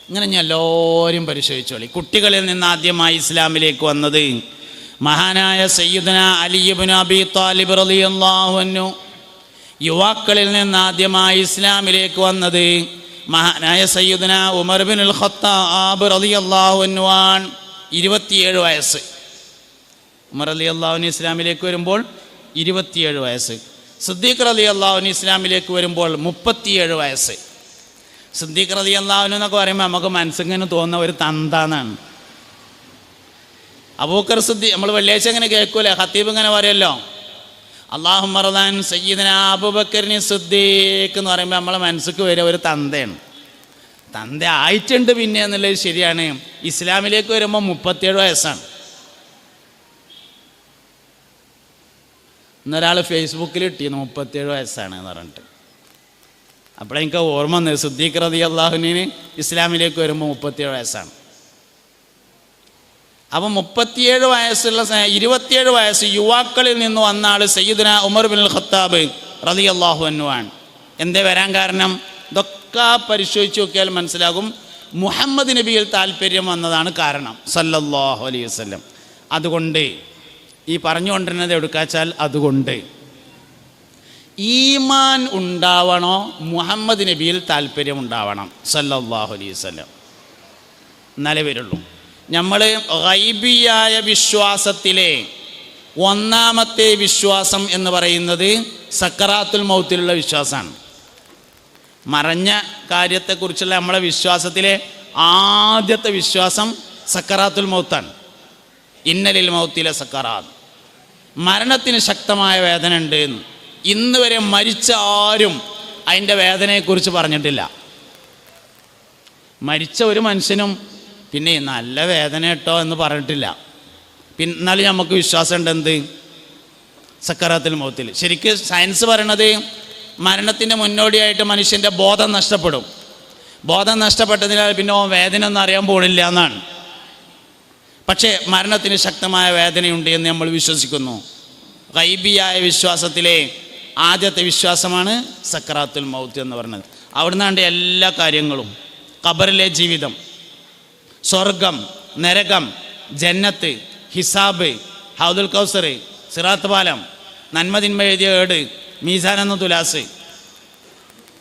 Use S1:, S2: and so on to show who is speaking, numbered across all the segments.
S1: ഇങ്ങനെ ഞാൻ എല്ലാവരും പരിശോധിച്ചോളി. കുട്ടികളിൽ നിന്ന് ആദ്യമായി ഇസ്ലാമിലേക്ക് വന്നത് മഹാനായ സയ്യിദുന അലി ഇബ്നു അബീ ത്വാലിബ് റളിയല്ലാഹു അൻഹു. യുവാക്കളിൽ നിന്ന് ആദ്യമായി ഇസ്ലാമിലേക്ക് വന്നത് മഹാനായ സയ്യിദുന ഉമർ ഇബ്നുൽ ഖത്താബ് റളിയല്ലാഹു അൻഹു ആണ്. 27 വയസ്സ്. ഉമർ റളിയല്ലാഹു അൻഹു ഇസ്ലാമിലേക്ക് വരുമ്പോൾ 27 വയസ്സ്. സിദ്ദീഖ് റളിയല്ലാഹു അൻഹു ഇസ്ലാമിലേക്ക് വരുമ്പോൾ 37 വയസ്സ്. സിദ്ദീഖ് റളിയല്ലാഹു അൻഹു എന്നൊക്കെ പറയുമ്പോൾ നമുക്ക് മനസ്സിങ്ങനെ തോന്നുന്ന ഒരു തന്താന്നാണ്. അബൂബക്കർ സിദ്ദീഖ് നമ്മൾ വെള്ളിയാഴ്ച ഇങ്ങനെ കേൾക്കൂലേ, ഖത്തീബ് ഇങ്ങനെ പറയുമല്ലോ, അല്ലാഹുമ്മ റളാൻ സയ്യിദനാ അബൂബക്കറിന് സിദ്ദീഖ് എന്ന് പറയുമ്പോൾ നമ്മളെ മനസ്സിക്ക് വരെ ഒരു തന്തയാണ്. തന്ത ആയിട്ടുണ്ട് പിന്നെ എന്നുള്ളത് ശരിയാണ്. ഇസ്ലാമിലേക്ക് വരുമ്പോൾ 37 വയസ്സാണ്. ഇന്നൊരാൾ ഫേസ്ബുക്കിൽ ഇട്ടിരുന്നു 37 വയസ്സാണ് എന്ന് പറഞ്ഞിട്ട്. അപ്പോഴെനിക്ക് ഓർമ്മ വന്നത് സിദ്ദീഖ് റളിയല്ലാഹുവിന് ഇസ്ലാമിലേക്ക് വരുമ്പോൾ 37 വയസ്സാണ്. അപ്പം 37 വയസ്സുള്ള 27 വയസ്സ് യുവാക്കളിൽ നിന്ന് വന്ന ആൾ സയ്യിദുന ഉമർ ഇബ്നുൽ ഖത്താബ് റളിയല്ലാഹു അൻഹു ആണ്. എന്തേ വരാൻ കാരണം? ഇതൊക്കെ പരിശോധിച്ച് നോക്കിയാൽ മനസ്സിലാകും. മുഹമ്മദ് നബിയിൽ താല്പര്യം വന്നതാണ് കാരണം സല്ലല്ലാഹു അലൈഹി വസല്ലം. അതുകൊണ്ട് ഈ പറഞ്ഞുകൊണ്ടിരുന്നത് എടുക്കാച്ചാൽ അതുകൊണ്ട് ഈമാൻ ഉണ്ടാവണോ, മുഹമ്മദ് നബിയിൽ താല്പര്യം ഉണ്ടാവണം സല്ലല്ലാഹു അലൈഹി വസല്ലം, എന്നാലേ വരുള്ളൂ. നമ്മൾ ഗൈബിയായ വിശ്വാസത്തിലെ ഒന്നാമത്തെ വിശ്വാസം എന്ന് പറയുന്നത് സക്കറാത്തുൽ മൗത്തിലുള്ള വിശ്വാസമാണ്. മറഞ്ഞ കാര്യത്തെക്കുറിച്ചുള്ള നമ്മളെ വിശ്വാസത്തിലെ ആദ്യത്തെ വിശ്വാസം സക്കറാത്തുൽ മൗത്താണ്. ഇന്നലിൽ മൗത്തിലെ സക്കറാത്ത്, മരണത്തിന് ശക്തമായ വേദന ഉണ്ട്. ഇന്ന് വരെ മരിച്ച ആരും അതിൻ്റെ വേദനയെക്കുറിച്ച് പറഞ്ഞിട്ടില്ല. മരിച്ച ഒരു മനുഷ്യനും പിന്നെ നല്ല വേദന കേട്ടോ എന്ന് പറഞ്ഞിട്ടില്ല. എന്നാലും നമുക്ക് വിശ്വാസം ഉണ്ട് എന്ത്? സക്കറാത്തുൽ മൗത്തിൽ. ശരിക്കും സയൻസ് പറയണത് മരണത്തിൻ്റെ മുന്നോടിയായിട്ട് മനുഷ്യൻ്റെ ബോധം നഷ്ടപ്പെടും. ബോധം നഷ്ടപ്പെട്ടതിനാൽ പിന്നെ വേദന ഒന്നും അറിയാൻ പോണില്ല എന്നാണ്. പക്ഷേ മരണത്തിന് ശക്തമായ വേദനയുണ്ട് എന്ന് നമ്മൾ വിശ്വസിക്കുന്നു. ഗൈബിയായ വിശ്വാസത്തിലെ ആദ്യത്തെ വിശ്വാസമാണ് സക്കറാത്തുൽ മൗത്ത് എന്ന് പറയുന്നത്. അവിടുന്നാണ്ട് എല്ലാ കാര്യങ്ങളും, ഖബറിലെ ജീവിതം, സ്വർഗം, നരകം, ജന്നത്ത്, ഹിസാബ്, ഹൗദുൽ കൗസർ, സിറാത്ത് പാലം, നന്മതിന്മ എഴുതിയ ഏട്, മീസാൻ എന്ന തുലാസ്,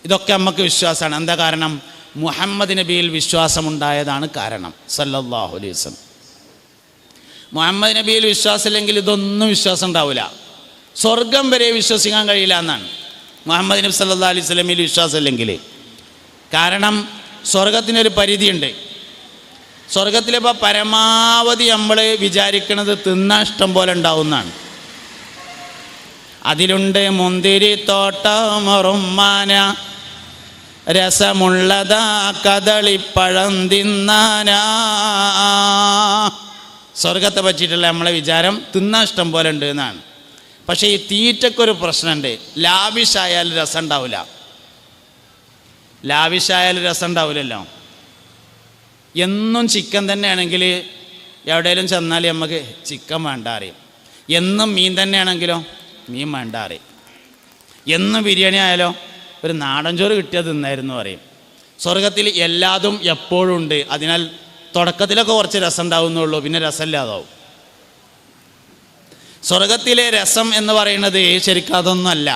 S1: ഇതൊക്കെ നമുക്ക് വിശ്വാസമാണ്. എന്താ കാരണം? മുഹമ്മദ് നബിയിൽ വിശ്വാസമുണ്ടായതാണ് കാരണം സല്ലല്ലാഹു അലൈഹി വസല്ലം. മുഹമ്മദ് നബിയിൽ വിശ്വാസമില്ലെങ്കിൽ ഇതൊന്നും വിശ്വാസം ഉണ്ടാവില്ല. സ്വർഗം വരെ വിശ്വസിക്കാൻ കഴിയില്ല എന്നാണ് മുഹമ്മദ് നബി സല്ലല്ലാഹു അലൈഹി വസല്ലമയിൽ വിശ്വാസമില്ലെങ്കിൽ. കാരണം സ്വർഗത്തിനൊരു പരിധിയുണ്ട്. സ്വർഗത്തിലിപ്പോൾ പരമാവധി നമ്മൾ വിചാരിക്കുന്നത് തിന്നാൻ ഇഷ്ടം പോലെ ഉണ്ടാവുന്നതാണ്. അതിലുണ്ട് മുന്തിരിത്തോട്ടം, റുമ്മാന, രസമുള്ളതാ കദളിപ്പഴം തിന്നാനാ. സ്വർഗത്തെ പറ്റിയിട്ടുള്ള നമ്മളെ വിചാരം തിന്നാൻ ഇഷ്ടം പോലെ ഉണ്ട് എന്നാണ്. പക്ഷേ ഈ തീറ്റക്കൊരു പ്രശ്നമുണ്ട്. ലാവിഷായാൽ രസം ഉണ്ടാവില്ല. ലാവിഷായാൽ രസം ഉണ്ടാവില്ലല്ലോ. എന്നും ചിക്കൻ തന്നെയാണെങ്കിൽ എവിടെയെങ്കിലും ചെന്നാൽ നമുക്ക് ചിക്കൻ വേണ്ട അറിയും. എന്നും മീൻ തന്നെയാണെങ്കിലോ മീൻ വേണ്ട അറിയും. എന്നും ബിരിയാണി ആയാലോ ഒരു നാടൻ ചോറ് കിട്ടിയത് തിന്നായിരുന്നു പറയും. സ്വർഗത്തിൽ എല്ലാതും എപ്പോഴും ഉണ്ട്. അതിനാൽ തുടക്കത്തിലൊക്കെ കുറച്ച് രസം ഉണ്ടാവുന്നുള്ളൂ, പിന്നെ രസമില്ലാതാവും. സ്വർഗത്തിലെ രസം എന്ന് പറയുന്നത് ശരിക്കും അതൊന്നുമല്ല.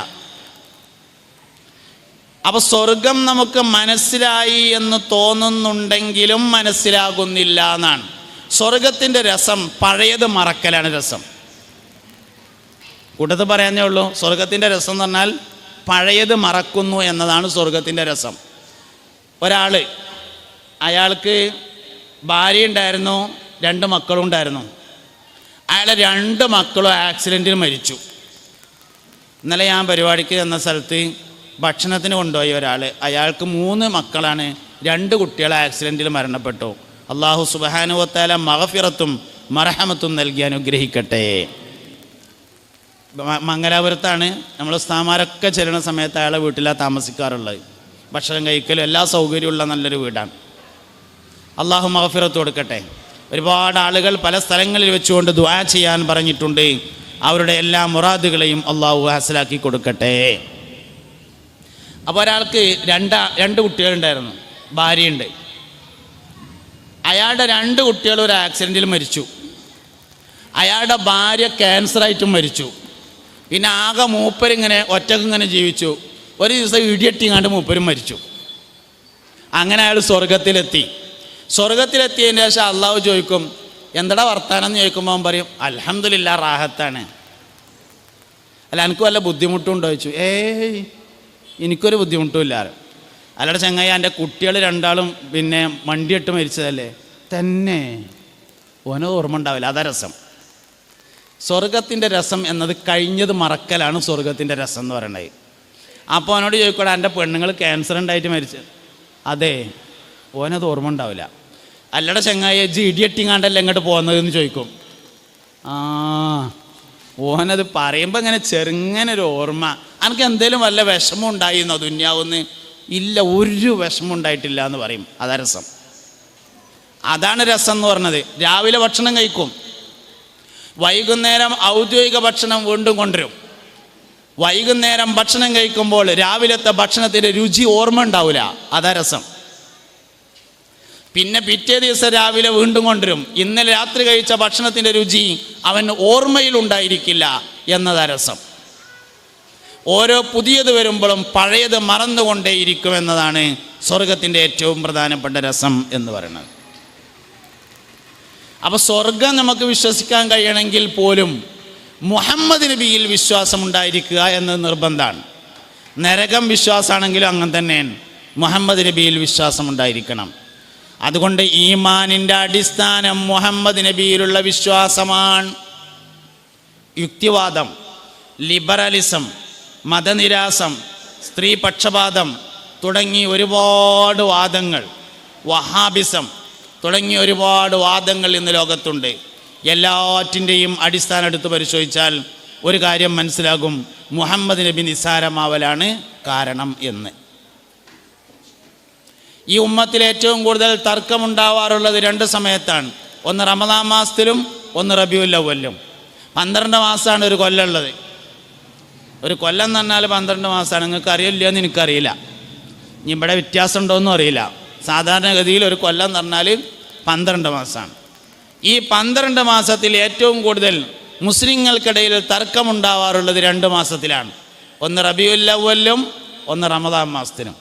S1: അപ്പോൾ സ്വർഗം നമുക്ക് മനസ്സിലായി എന്ന് തോന്നുന്നുണ്ടെങ്കിലും മനസ്സിലാകുന്നില്ല എന്നാണ്. സ്വർഗത്തിൻ്റെ രസം പഴയത് മറക്കലാണ് രസം. കൂട്ടത്തിൽ പറയാനേ ഉള്ളൂ. സ്വർഗത്തിൻ്റെ രസം എന്ന് പറഞ്ഞാൽ പഴയത് മറക്കുന്നു എന്നതാണ് സ്വർഗത്തിൻ്റെ രസം. ഒരാൾ, അയാൾക്ക് ഭാര്യ ഉണ്ടായിരുന്നു, 2 മക്കളും ഉണ്ടായിരുന്നു. അയാളെ 2 മക്കളും ആക്സിഡൻറ്റിൽ മരിച്ചു. ഇന്നലെ ഞാൻ പരിപാടിക്ക് ചെന്ന സ്ഥലത്ത് ഭക്ഷണത്തിന് കൊണ്ടുപോയി ഒരാൾ. അയാൾക്ക് 3 മക്കളാണ്, 2 കുട്ടികൾ ആക്സിഡൻറ്റിൽ മരണപ്പെട്ടു. അല്ലാഹു സുബ്ഹാനഹു വ തആല മഗ്ഫിറത്തും മർഹമത്തും നൽകി അനുഗ്രഹിക്കട്ടെ. മംഗലാപുരത്താണ്. നമ്മൾ ഉസ്താദുമാരൊക്കെ ചെല്ലുന്ന സമയത്ത് അയാളെ വീട്ടിലാണ് താമസിക്കാറുള്ളത്. ഭക്ഷണം കഴിക്കലും എല്ലാ സൗകര്യമുള്ള നല്ലൊരു വീടാണ്. അല്ലാഹു മഗ്ഫിറത്ത് കൊടുക്കട്ടെ. ഒരുപാട് ആളുകൾ പല സ്ഥലങ്ങളിൽ വെച്ചുകൊണ്ട് ദുആ ചെയ്യാൻ പറഞ്ഞിട്ടുണ്ട്. അവരുടെ എല്ലാ മുറാദുകളെയും അല്ലാഹു ഹാസിലാക്കി കൊടുക്കട്ടെ. അപ്പോൾ ഒരാൾക്ക് 2 കുട്ടികളുണ്ടായിരുന്നു, ഭാര്യയുണ്ട്. അയാളുടെ 2 കുട്ടികൾ ഒരു ആക്സിഡൻറ്റിൽ മരിച്ചു. അയാളുടെ ഭാര്യ ക്യാൻസറായിട്ടും മരിച്ചു. പിന്നെ ആകെ മൂപ്പരിങ്ങനെ ഒറ്റക്കിങ്ങനെ ജീവിച്ചു. ഒരു ദിവസം ഇടിയട്ടിങ്ങാണ്ട് മൂപ്പരും മരിച്ചു. അങ്ങനെ അയാൾ സ്വർഗത്തിലെത്തി. സ്വർഗത്തിലെത്തിയതിന് ശേഷം അള്ളാഹു ചോദിക്കും, എന്താ വർത്താനം എന്ന് ചോദിക്കുമ്പോൾ അവൻ പറയും, അൽഹംദുലില്ലാ റാഹത്താണ്. അല്ല എനിക്ക് വല്ല ബുദ്ധിമുട്ടുണ്ടോ ചോദിച്ചു. എനിക്കൊരു ബുദ്ധിമുട്ടുമില്ല. അല്ലാതെ ചങ്ങായി എൻ്റെ കുട്ടികൾ 2 പിന്നെ വണ്ടിയിട്ട് മരിച്ചതല്ലേ. തന്നെ ഓനത് ഓർമ്മ ഉണ്ടാവില്ല. അതാ രസം. സ്വർഗത്തിൻ്റെ രസം എന്നത് കഴിഞ്ഞത് മറക്കലാണ് സ്വർഗത്തിൻ്റെ രസം എന്ന് പറയണത്. അപ്പോൾ അവനോട് ചോദിക്കൂടെ, എൻ്റെ പെണ്ണുങ്ങൾ ക്യാൻസർ ഉണ്ടായിട്ട് മരിച്ചത്. അതെ, ഓനത് ഓർമ്മ ഉണ്ടാവില്ല. അല്ലടെ ചങ്ങായി ജി ഇടിയട്ടിങ്ങാണ്ടല്ലേ ഇങ്ങോട്ട് പോകുന്നതെന്ന് ചോദിക്കും. ഓനത് പറയുമ്പോൾ ഇങ്ങനെ ചെറുങ്ങനൊരു ഓർമ്മ. എനിക്ക് എന്തേലും വല്ല വിഷമം ഉണ്ടായിരുന്നോ ദുന്യാവെന്ന്? ഇല്ല, ഒരു വിഷമം ഉണ്ടായിട്ടില്ല എന്ന് പറയും. അതാ രസം. അതാണ് രസം എന്ന് പറഞ്ഞത്. രാവിലെ ഭക്ഷണം കഴിക്കും, വൈകുന്നേരം ഔദ്യോഗിക ഭക്ഷണം വീണ്ടും കൊണ്ടുവരും. വൈകുന്നേരം ഭക്ഷണം കഴിക്കുമ്പോൾ രാവിലത്തെ ഭക്ഷണത്തിൻ്റെ രുചി ഓർമ്മ ഉണ്ടാവില്ല. അതാ രസം. പിന്നെ പിറ്റേ ദിവസം രാവിലെ വീണ്ടും കൊണ്ടുവരും. ഇന്നലെ രാത്രി കഴിച്ച ഭക്ഷണത്തിൻ്റെ രുചി അവന് ഓർമ്മയിലുണ്ടായിരിക്കില്ല എന്നതാ രസം. ഓരോ പുതിയത് വരുമ്പോഴും പഴയത് മറന്നുകൊണ്ടേയിരിക്കും എന്നതാണ് സ്വർഗത്തിൻ്റെ ഏറ്റവും പ്രധാനപ്പെട്ട രസം എന്ന് പറയുന്നത്. അപ്പോൾ സ്വർഗം നമുക്ക് വിശ്വസിക്കാൻ കഴിയണമെങ്കിൽ പോലും മുഹമ്മദ് നബിയിൽ വിശ്വാസം ഉണ്ടായിരിക്കുക എന്നത് നിർബന്ധമാണ്. നരകം വിശ്വാസമാണെങ്കിലും അങ്ങനെ തന്നെയാണ്. മുഹമ്മദ് നബിയിൽ വിശ്വാസം ഉണ്ടായിരിക്കണം. അതുകൊണ്ട് ഈമാനിൻ്റെ അടിസ്ഥാനം മുഹമ്മദ് നബിയിലുള്ള വിശ്വാസമാണ്. യുക്തിവാദം, ലിബറലിസം, മതനിരാസം, സ്ത്രീപക്ഷപാതം തുടങ്ങി ഒരുപാട് വാദങ്ങൾ, വഹാബിസം തുടങ്ങിയ ഒരുപാട് വാദങ്ങൾ ഇന്ന് ലോകത്തുണ്ട്. എല്ലാറ്റിൻ്റെയും അടിസ്ഥാനം എടുത്ത് പരിശോധിച്ചാൽ ഒരു കാര്യം മനസ്സിലാകും, മുഹമ്മദ് നബി നിസ്സാരമാവലാണ് കാരണം എന്ന്. ഈ ഉമ്മത്തിൽ ഏറ്റവും കൂടുതൽ തർക്കമുണ്ടാവാറുള്ളത് 2 സമയത്താണ്. ഒന്ന് റമദാൻ മാസത്തിലും ഒന്ന് റബീഉൽ അവ്വലിലും. 12 മാസമാണ് ഒരു കൊല്ലമുള്ളത്. ഒരു കൊല്ലം എന്ന് പറഞ്ഞാൽ 12 മാസമാണ്. നിങ്ങൾക്ക് അറിയില്ല എന്ന് എനിക്കറിയില്ല, ഇനി ഇവിടെ വ്യത്യാസം ഉണ്ടോയെന്നും അറിയില്ല. സാധാരണഗതിയിൽ ഒരു കൊല്ലം എന്ന് പറഞ്ഞാൽ 12 മാസമാണ്. ഈ 12 മാസത്തിൽ ഏറ്റവും കൂടുതൽ മുസ്ലിങ്ങൾക്കിടയിൽ തർക്കമുണ്ടാവാറുള്ളത് 2 മാസത്തിലാണ്. ഒന്ന് റബീഉൽ അവ്വലിലും ഒന്ന് റമദാൻ മാസത്തിലും.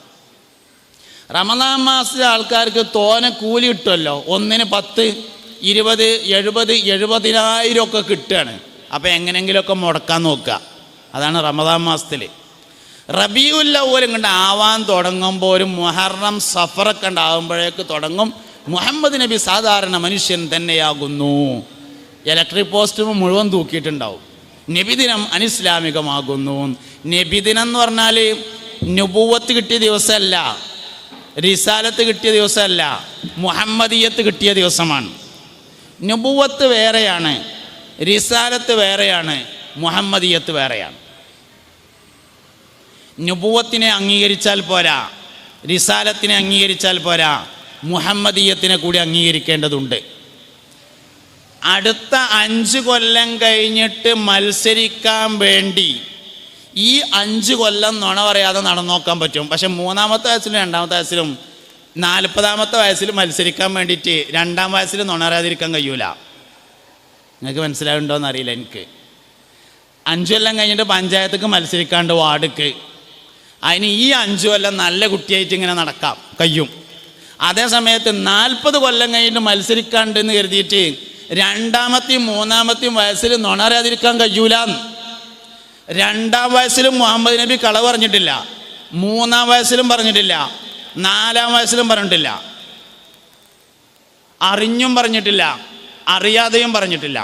S1: റമദാൻ മാസത്തിലെ ആൾക്കാർക്ക് തോനെ കൂലി കിട്ടുമല്ലോ. ഒന്നിന് 10, 20, 70, 70,000 ഒക്കെ കിട്ടുകയാണ്. അപ്പോൾ എങ്ങനെയെങ്കിലുമൊക്കെ മുടക്കാൻ നോക്കുക. അതാണ് റമദാൻ മാസത്തിൽ. റബീഉൽ അവ്വൽ കണ്ട് ആവാൻ തുടങ്ങുമ്പോൾ ഒരു മുഹറം സഫറൊക്കെ ഉണ്ടാകുമ്പോഴേക്ക് തുടങ്ങും മുഹമ്മദ് നബി സാധാരണ മനുഷ്യൻ തന്നെയാകുന്നു. ഇലക്ട്രിക് പോസ്റ്റ് മുഴുവൻ തൂക്കിയിട്ടുണ്ടാവും, നബിദിനം അനിസ്ലാമികമാകുന്നു. നബിദിനം എന്ന് പറഞ്ഞാൽ നുബുവത്ത് കിട്ടിയ ദിവസമല്ല, റിസാലത്ത് കിട്ടിയ ദിവസമല്ല, മുഹമ്മദിയത്ത് കിട്ടിയ ദിവസമാണ്. നുബുവത്ത് വേറെയാണ്, റിസാലത്ത് വേറെയാണ്, മുഹമ്മദിയത്ത് വേറെയാണ്. നുബുവത്തിനെ അംഗീകരിച്ചാൽ പോരാ, റിസാലത്തിനെ അംഗീകരിച്ചാൽ പോരാ, മുഹമ്മദിയത്തിനെ കൂടി അംഗീകരിക്കേണ്ടതുണ്ട്. അടുത്ത 5 കൊല്ലം കഴിഞ്ഞിട്ട് മത്സരിക്കാൻ വേണ്ടി ഈ 5 കൊല്ലം നുണ പറയാതെ നടന്നു നോക്കാൻ പറ്റും. പക്ഷെ 3-ാമത്തെ വയസ്സിലും 2-ാമത്തെ വയസ്സിലും 40-ാമത്തെ വയസ്സിൽ മത്സരിക്കാൻ വേണ്ടിയിട്ട് 2-ാം വയസ്സിൽ നുണ അറിയാതിരിക്കാൻ കഴിയൂല. നിങ്ങൾക്ക് മനസ്സിലാവുണ്ടോ എന്നറിയില്ല എനിക്ക്. 5 കൊല്ലം കഴിഞ്ഞിട്ട് പഞ്ചായത്തേക്ക് മത്സരിക്കാണ്ട് വാർഡ്ക്ക്, അതിന് ഈ 5 കൊല്ലം നല്ല കുട്ടിയായിട്ട് ഇങ്ങനെ നടക്കാം കഴിയും. അതേ സമയത്ത് 40 കൊല്ലം കഴിഞ്ഞിട്ട് മത്സരിക്കാണ്ടെന്ന് കരുതിയിട്ട് 2-ാമത്തെയും 3-ാമത്തെയും വയസ്സിൽ നുണ അറിയാതിരിക്കാൻ കഴിയൂല. 2-ാം വയസ്സിലും മുഹമ്മദ് നബി കളവ് പറഞ്ഞിട്ടില്ല, 3-ാം വയസ്സിലും പറഞ്ഞിട്ടില്ല, 4-ാം വയസ്സിലും പറഞ്ഞിട്ടില്ല, അറിഞ്ഞും പറഞ്ഞിട്ടില്ല, അറിയാതെയും പറഞ്ഞിട്ടില്ല.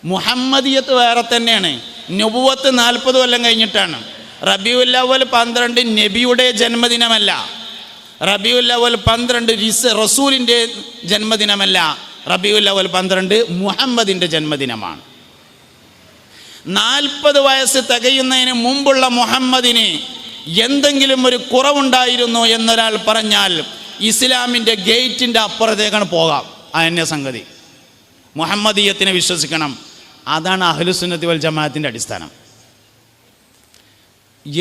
S1: മുഹമ്മദിയത്ത് വേറെ തന്നെയാണ്. നുബുവത്ത് 40 കൊല്ലം കഴിഞ്ഞിട്ടാണ്. റബീഉൽ അവ്വൽ 12 നബിയുടെ ജന്മദിനമല്ല, റബീഉൽ അവ്വൽ 12 റസൂലിൻ്റെ ജന്മദിനമല്ല, റബീഉൽ അവ്വൽ 12 മുഹമ്മദിൻ്റെ ജന്മദിനമാണ്. 40 വയസ്സ് തികയുന്നതിന് മുമ്പുള്ള മുഹമ്മദിന് എന്തെങ്കിലും ഒരു കുറവുണ്ടായിരുന്നു എന്നൊരാൾ പറഞ്ഞാൽ ഇസ്ലാമിൻ്റെ ഗേറ്റിൻ്റെ അപ്പുറത്തേക്കാണ് പോകാം. അന്യ സംഗതി. മുഹമ്മദീയത്തിനെ വിശ്വസിക്കണം. അതാണ് അഹ്ലുസുന്നത്തി വൽ ജമാഅത്തിൻ്റെ അടിസ്ഥാനം.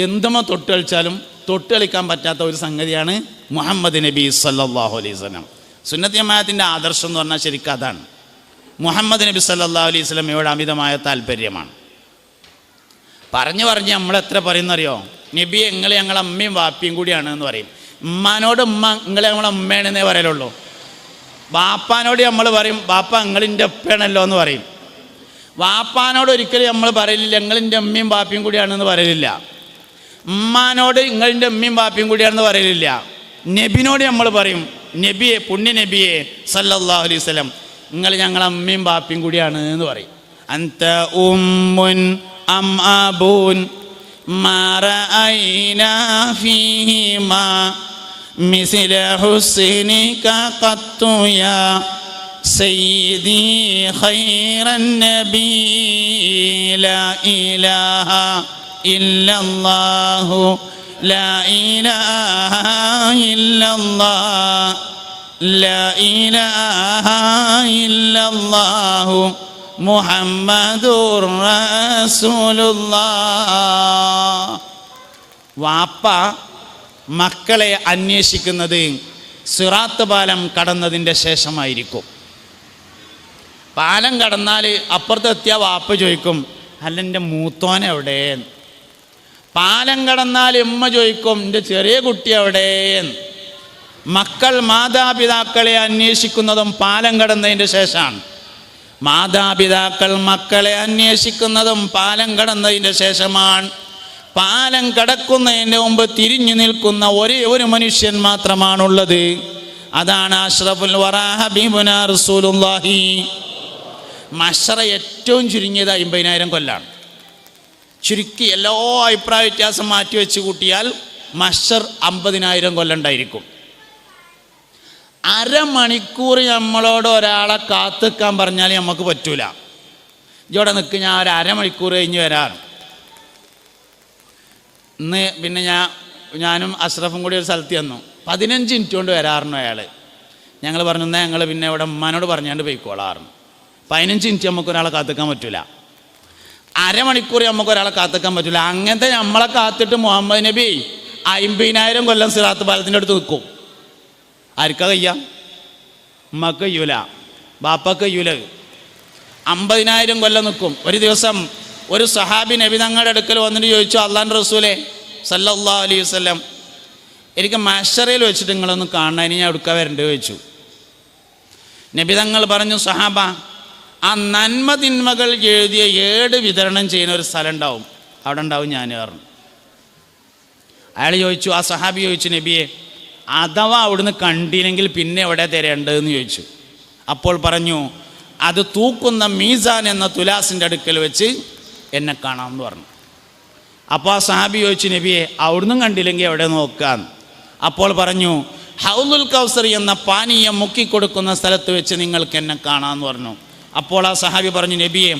S1: എന്തുമോ തൊട്ട് കളിച്ചാലും തൊട്ട് കളിക്കാൻ പറ്റാത്ത ഒരു സംഗതിയാണ് മുഹമ്മദ് നബി സല്ലല്ലാഹു അലൈഹി വസല്ലം. സുന്നത്ത് ജമാഅത്തിൻ്റെ ആദർശം എന്ന് പറഞ്ഞാൽ ശരിക്കും അതാണ്. മുഹമ്മദ് നബി സല്ലല്ലാഹു അലൈഹി വസല്ലമയോട് അമിതമായ താല്പര്യമാണ്. പറഞ്ഞ് നമ്മളെത്ര പറയുന്നറിയോ? നബിയെ നിങ്ങൾ ഞങ്ങളെ അമ്മയും വാപ്പിയും കൂടിയാണ് എന്ന് പറയും. ഉമ്മാനോട് ഉമ്മ നിങ്ങൾ ഞങ്ങളെ ഉമ്മയാണെന്നേ പറയലുള്ളൂ. വാപ്പാനോട് നമ്മൾ പറയും വാപ്പ നിങ്ങളിൻ്റെ ഉപ്പയാണല്ലോ എന്ന് പറയും. വാപ്പാനോട് ഒരിക്കലും നമ്മൾ പറയില്ല നിങ്ങളിൻ്റെ ഉമ്മയും വാപ്പിയും കൂടിയാണെന്ന് പറയലില്ല. ഉമ്മാനോട് നിങ്ങളിൻ്റെ ഉമ്മയും വാപ്പിയും കൂടിയാണെന്ന് പറയലില്ല. നബിനോട് നമ്മൾ പറയും നബിയെ, പുണ്യ നബിയെ സല്ലല്ലാഹു അലൈഹി വസല്ലം നിങ്ങൾ ഞങ്ങളെ അമ്മയും വാപ്പിയും കൂടിയാണ് എന്ന് പറയും. അന്ത ഉമ്മുൻ അം അബൂൻ മാ റഅയ്നാ ഫീഹിമാ മിസ്ല ഹുസ്നിക ഖത്തു യാ സയ്യിദി ഖൈറൻ നബി ലാ ഇലാഹ ഇല്ലല്ലാഹു ലാ ഇലാഹ ഇല്ലല്ലാഹ് ലാ ഇലാഹ ഇല്ലല്ലാഹു മുഹമ്മദുർ റസൂലുള്ളാഹ്. വാപ്പ മക്കളെ അന്വേഷിക്കുന്നത് സിറാത്ത് പാലം കടന്നതിൻ്റെ ശേഷമായിരിക്കും. പാലം കടന്നാൽ അപ്പുറത്തെത്തിയ വാപ്പ ചോദിക്കും അല്ല എൻ്റെ മൂത്തോൻ എവിടെ? പാലം കടന്നാൽ ഉമ്മ ചോദിക്കും എൻ്റെ ചെറിയ കുട്ടി എവിടെ? മക്കൾ മാതാപിതാക്കളെ അന്വേഷിക്കുന്നതും പാലം കടന്നതിൻ്റെ ശേഷമാണ്. മാതാപിതാക്കൾ മക്കളെ അന്വേഷിക്കുന്നതും പാലം കടന്നതിൻ്റെ ശേഷമാണ്. പാലം കടക്കുന്നതിൻ്റെ മുമ്പ് തിരിഞ്ഞു നിൽക്കുന്ന ഒരേ ഒരു മനുഷ്യൻ മാത്രമാണുള്ളത്. അതാണ് അഷ്റഫുൽ വറാ ഹബീബുനാ റസൂലുള്ളാഹി. മഹ്ശറ ഏറ്റവും ചുരുങ്ങിയത് 50,000 കൊല്ലാണ്. ചുരുക്കി എല്ലാ അഭിപ്രായ വ്യത്യാസം മാറ്റി വെച്ച് കൂട്ടിയാൽ മഹ്ശർ 50,000 കൊല്ലണ്ടായിരിക്കും. അരമണിക്കൂർ നമ്മളോട് ഒരാളെ കാത്തുക്കാൻ പറഞ്ഞാൽ നമുക്ക് പറ്റൂല. ഇവിടെ നിൽക്ക്, ഞാൻ ഒരു അരമണിക്കൂർ കഴിഞ്ഞ് വരാറ്. ഇന്ന് പിന്നെ ഞാനും അഷ്റഫും കൂടി ഒരു സ്ഥലത്ത് ചെന്നു. 15 മിനിറ്റ് കൊണ്ട് വരാറുണ്ട് അയാൾ. ഞങ്ങൾ പറഞ്ഞു എന്നാൽ ഞങ്ങൾ പിന്നെ ഇവിടെ ഉമ്മാനോട് പറഞ്ഞാണ്ട് പോയിക്കോളാറുണ്ട്. 15 മിനിറ്റ് നമുക്ക് ഒരാളെ കാത്തുക്കാൻ പറ്റൂല. അരമണിക്കൂർ നമുക്ക് ഒരാളെ കാത്തുക്കാൻ പറ്റില്ല. അങ്ങനത്തെ നമ്മളെ കാത്തിട്ട് മുഹമ്മദ് നബി 50,000 കൊല്ലം സിറാത്ത് പാലത്തിൻ്റെ അടുത്ത് നിൽക്കും. ആർക്കാ കയ്യ? ഉമ്മക്ക് കയ്യൂല, ബാപ്പക്ക് കയ്യൂല. 50,000 കൊല്ലം നിൽക്കും. ഒരു ദിവസം ഒരു സഹാബി നബി തങ്ങളുടെ അടുക്കൽ വന്നിട്ട് ചോദിച്ചു, അള്ളാഹുവിൻ്റെ റസൂലേ സല്ലല്ലാഹു അലൈഹി വസല്ലം എനിക്ക് മഹ്ശറയിൽ വെച്ചിട്ട് നിങ്ങളൊന്ന് കാണാൻ, ഇനി ഞാൻ എടുക്കാൻ വരേണ്ടത് ചോദിച്ചു. നബി തങ്ങൾ പറഞ്ഞു, സഹാബ ആ നന്മ തിന്മകൾ എഴുതിയ ഏട് വിതരണം ചെയ്യുന്ന ഒരു സ്ഥലം ഉണ്ടാവും, അവിടെ ഉണ്ടാവും ഞാൻ പറഞ്ഞു. അയാൾ ചോദിച്ചു, ആ സഹാബി ചോദിച്ചു, നബിയെ അഥവാ അവിടുന്ന് കണ്ടില്ലെങ്കിൽ പിന്നെ എവിടെ തരേണ്ടതെന്ന് ചോദിച്ചു. അപ്പോൾ പറഞ്ഞു, അത് തൂക്കുന്ന മീസാൻ എന്ന തുലാസിൻ്റെ അടുക്കൽ വെച്ച് എന്നെ കാണാമെന്ന് പറഞ്ഞു. അപ്പോൾ ആ സഹാബി ചോദിച്ചു, നബിയെ അവിടുന്ന് കണ്ടില്ലെങ്കിൽ എവിടെ നോക്കാൻ? അപ്പോൾ പറഞ്ഞു, ഹൗലുൽ കൗസർ എന്ന പാനീയം മുക്കിക്കൊടുക്കുന്ന സ്ഥലത്ത് വെച്ച് നിങ്ങൾക്ക് എന്നെ കാണാമെന്ന് പറഞ്ഞു. അപ്പോൾ ആ സഹാബി പറഞ്ഞു, നബിയെ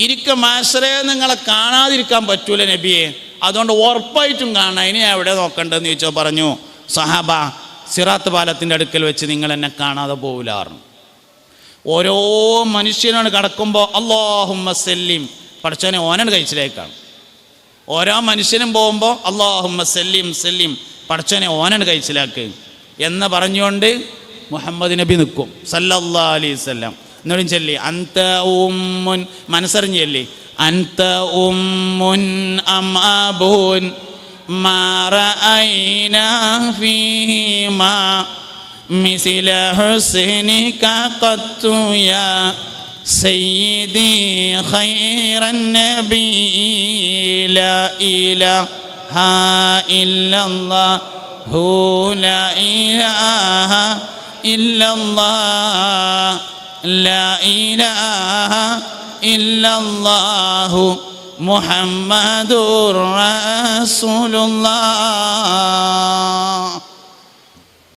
S1: ഇരിക്ക മഹ്ശറയെ നിങ്ങളെ കാണാതിരിക്കാൻ പറ്റൂല നബിയെ, അതുകൊണ്ട് ഉറപ്പായിട്ടും കാണാം, ഇനി എവിടെ നോക്കണ്ടെന്ന് ചോദിച്ചോ. പറഞ്ഞു, സഹാബ സിറാത്ത് പാലത്തിൻ്റെ അടുക്കൽ വെച്ച് നിങ്ങൾ എന്നെ കാണാതെ പോവില്ലായിരുന്നു. ഓരോ മനുഷ്യനോട് കടക്കുമ്പോൾ അല്ലാഹുമ്മ സല്ലിം, പഠിച്ചവനെ ഓനാണ് കഴിച്ചിലേക്കാണ്. ഓരോ മനുഷ്യനും പോകുമ്പോൾ അല്ലാഹുമ്മ സല്ലിം സല്ലിം, പഠിച്ചവനെ ഓനാണ് കഴിച്ചിലാക്ക് എന്ന് പറഞ്ഞുകൊണ്ട് മുഹമ്മദ് നബി നിൽക്കും സല്ലല്ലാഹു അലൈഹി വസല്ലം. എന്നോടും ചൊല്ലി, അന്ത ഉമ്മുൻ, മനസ്സറിഞ്ഞ് ചൊല്ലി, അന്ത ഉമ്മുൻ അം അബൂൻ മാ റഅയ്നാ ഫീഹിമാ മിസ്ല ഹുസ്നിക ഖത്തു യാ സയ്യിദി ഖൈറൻ നബി ലാ ഇലാഹ ഇല്ലല്ലാഹു ലാ ഇലാഹ ഇല്ലല്ലാഹ് ലാ ഇലാഹ ഇല്ലല്ലാഹു മുഹമ്മദുർ റസൂലുള്ളാഹ്.